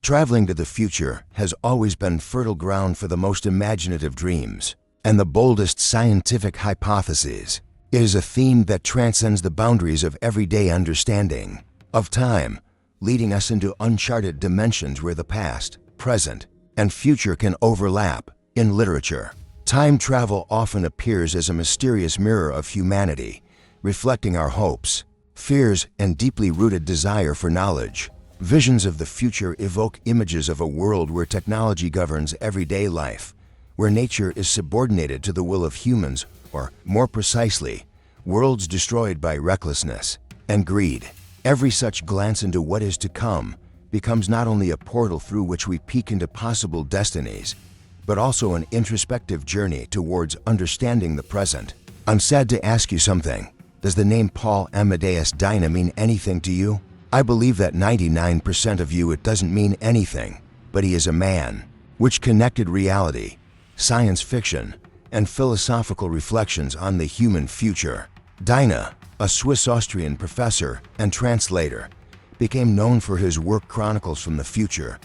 Traveling to the future has always been fertile ground for the most imaginative dreams and the boldest scientific hypotheses. It is a theme that transcends the boundaries of everyday understanding of time, leading us into uncharted dimensions where the past, present, and future can overlap. In literature, time travel often appears as a mysterious mirror of humanity, reflecting our hopes, fears, and deeply rooted desire for knowledge. Visions of the future evoke images of a world where technology governs everyday life, where nature is subordinated to the will of humans, or, more precisely, worlds destroyed by recklessness and greed. Every such glance into what is to come becomes not only a portal through which we peek into possible destinies, but also an introspective journey towards understanding the present. I'm sad to ask you something. Does the name Paul Amadeus Dienach mean anything to you? I believe that 99% of you it doesn't mean anything, but he is a man, which connected reality, science fiction, and philosophical reflections on the human future. Dienach, a Swiss-Austrian professor and translator, became known for his work Chronicles from the Future,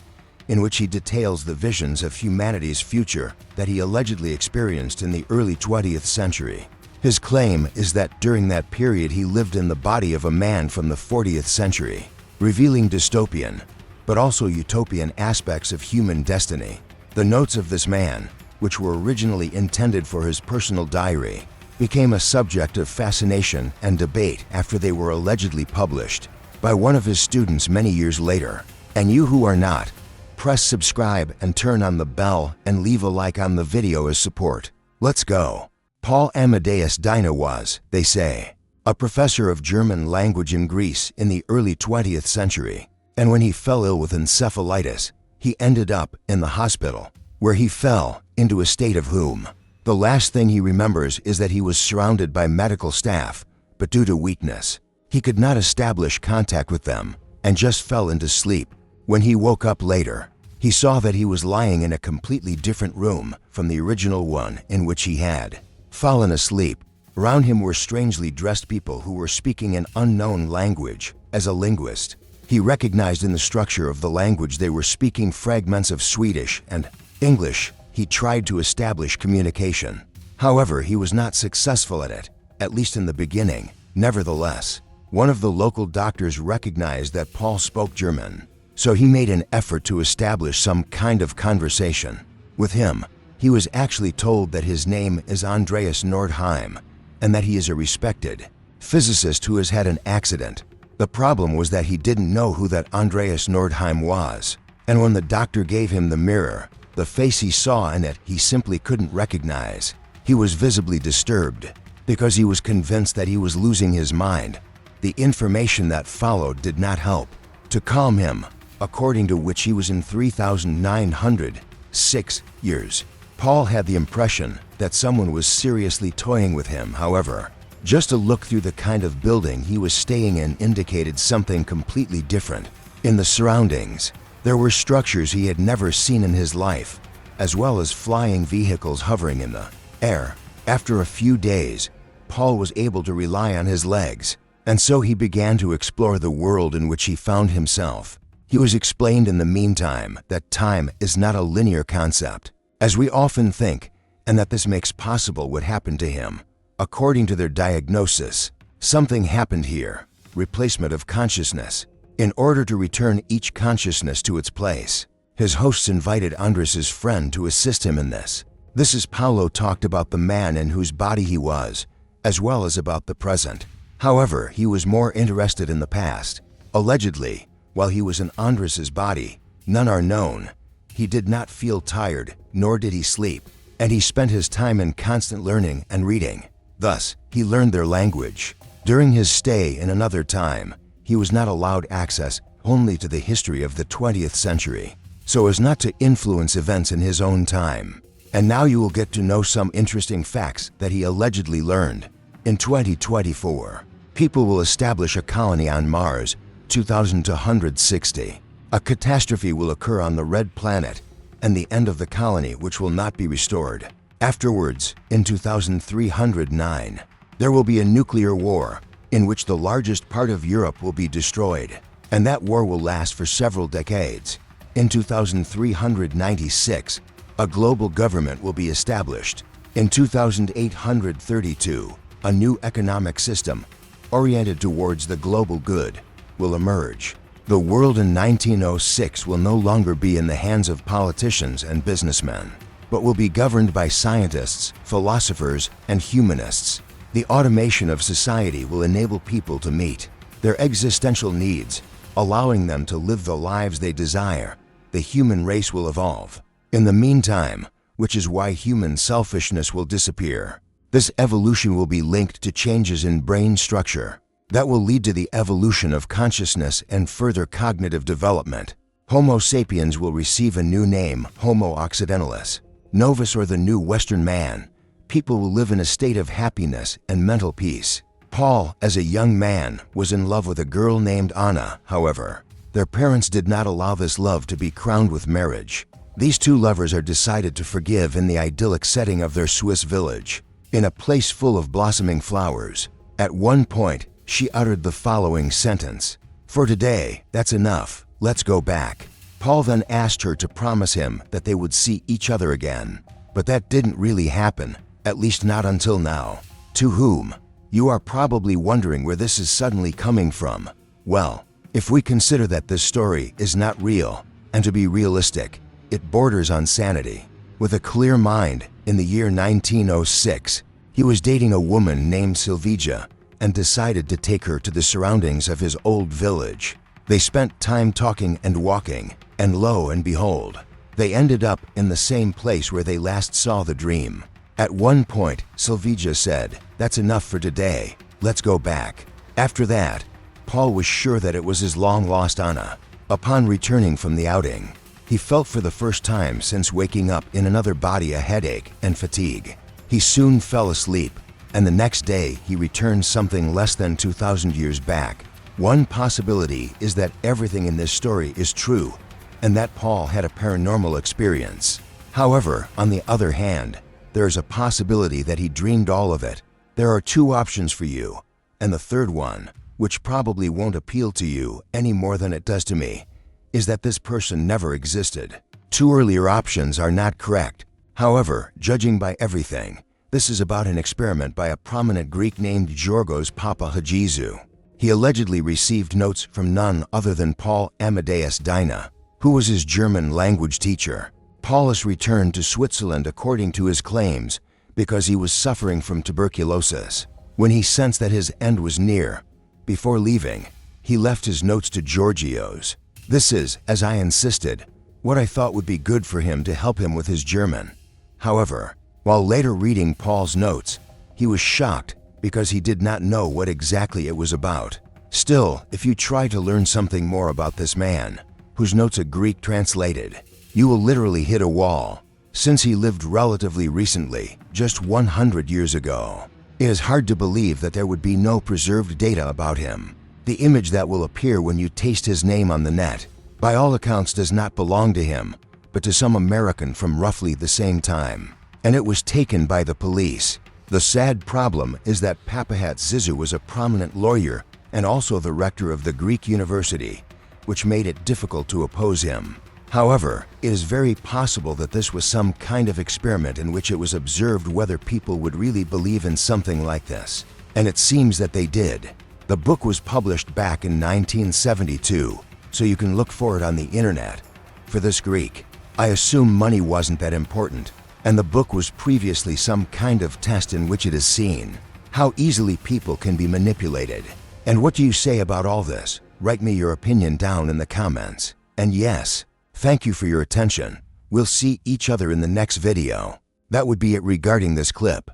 in which he details the visions of humanity's future that he allegedly experienced in the early 20th century. His claim is that during that period he lived in the body of a man from the 40th century, revealing dystopian, but also utopian aspects of human destiny. The notes of this man, which were originally intended for his personal diary, became a subject of fascination and debate after they were allegedly published by one of his students many years later. And you who are not, press subscribe and turn on the bell and leave a like on the video as support. Let's go. Paul Amadeus Dienach was, they say, a professor of German language in Greece in the early 20th century, and when he fell ill with encephalitis, he ended up in the hospital, where he fell into a state of whom. The last thing he remembers is that he was surrounded by medical staff, but due to weakness, he could not establish contact with them and just fell into sleep. When he woke up later, he saw that he was lying in a completely different room from the original one in which he had fallen asleep. Around him were strangely dressed people who were speaking an unknown language. As a linguist, he recognized in the structure of the language they were speaking fragments of Swedish and English. He tried to establish communication. However, he was not successful at least in the beginning. Nevertheless, one of the local doctors recognized that Paul spoke German, so he made an effort to establish some kind of conversation with him. He was actually told that his name is Andreas Nordheim and that he is a respected physicist who has had an accident. The problem was that he didn't know who that Andreas Nordheim was, and when the doctor gave him the mirror, the face he saw in it he simply couldn't recognize. He was visibly disturbed because he was convinced that he was losing his mind. The information that followed did not help to calm him, according to which he was in 3,906 years. Paul had the impression that someone was seriously toying with him. However, just a look through the kind of building he was staying in indicated something completely different. In the surroundings, there were structures he had never seen in his life, as well as flying vehicles hovering in the air. After a few days, Paul was able to rely on his legs, and so he began to explore the world in which he found himself. He was explained in the meantime that time is not a linear concept, as we often think, and that this makes possible what happened to him. According to their diagnosis, something happened here, replacement of consciousness. In order to return each consciousness to its place, his hosts invited Andres' friend to assist him in this. This is Paulo talked about the man in whose body he was, as well as about the present. However, he was more interested in the past. Allegedly, while he was in Andres' body, none are known, he did not feel tired, nor did he sleep, and he spent his time in constant learning and reading. Thus, he learned their language. During his stay in another time, he was not allowed access only to the history of the 20th century, so as not to influence events in his own time. And now you will get to know some interesting facts that he allegedly learned. In 2024, people will establish a colony on Mars, 2260. A catastrophe will occur on the red planet and the end of the colony, which will not be restored. Afterwards, in 2309, there will be a nuclear war in which the largest part of Europe will be destroyed, and that war will last for several decades. In 2396, a global government will be established. In 2832, a new economic system, oriented towards the global good, will emerge. The world in 1906 will no longer be in the hands of politicians and businessmen, but will be governed by scientists, philosophers, and humanists. The automation of society will enable people to meet their existential needs, allowing them to live the lives they desire. The human race will evolve. In the meantime, which is why human selfishness will disappear. This evolution will be linked to changes in brain structure that will lead to the evolution of consciousness and further cognitive development. Homo sapiens will receive a new name, Homo occidentalis, Novus, or the new Western man. People will live in a state of happiness and mental peace. Paul, as a young man, was in love with a girl named Anna. However, their parents did not allow this love to be crowned with marriage. These two lovers are decided to forgive in the idyllic setting of their Swiss village, in a place full of blossoming flowers. At one point, she uttered the following sentence: "For today, that's enough, let's go back." Paul then asked her to promise him that they would see each other again. But that didn't really happen, at least not until now. To whom? You are probably wondering where this is suddenly coming from. Well, if we consider that this story is not real, and to be realistic, it borders on sanity. With a clear mind, in the year 1906, he was dating a woman named Silvija and decided to take her to the surroundings of his old village. They spent time talking and walking, and lo and behold, they ended up in the same place where they last saw the dream. At one point, Silvija said, "That's enough for today, let's go back." After that, Paul was sure that it was his long-lost Anna. Upon returning from the outing, he felt for the first time since waking up in another body a headache and fatigue. He soon fell asleep, and the next day he returned something less than 2,000 years back. One possibility is that everything in this story is true, and that Paul had a paranormal experience. However, on the other hand, there is a possibility that he dreamed all of it. There are two options for you, and the third one, which probably won't appeal to you any more than it does to me, is that this person never existed. Two earlier options are not correct. However, judging by everything, this is about an experiment by a prominent Greek named Georgios Papachatzis. He allegedly received notes from none other than Paul Amadeus Dienach, who was his German language teacher. Paulus returned to Switzerland according to his claims because he was suffering from tuberculosis. When he sensed that his end was near, before leaving, he left his notes to Georgios. This is, as I insisted, what I thought would be good for him to help him with his German. However, while later reading Paul's notes, he was shocked because he did not know what exactly it was about. Still, if you try to learn something more about this man, whose notes are Greek translated, you will literally hit a wall. Since he lived relatively recently, just 100 years ago, it is hard to believe that there would be no preserved data about him. The image that will appear when you taste his name on the net, by all accounts, does not belong to him, but to some American from roughly the same time, and it was taken by the police. The sad problem is that Papachatzis was a prominent lawyer and also the rector of the Greek university, which made it difficult to oppose him. However, it is very possible that this was some kind of experiment in which it was observed whether people would really believe in something like this, and it seems that they did. The book was published back in 1972, so you can look for it on the internet. For this Greek, I assume money wasn't that important, and the book was previously some kind of test in which it is seen how easily people can be manipulated. And what do you say about all this? Write me your opinion down in the comments. And yes, thank you for your attention. We'll see each other in the next video. That would be it regarding this clip.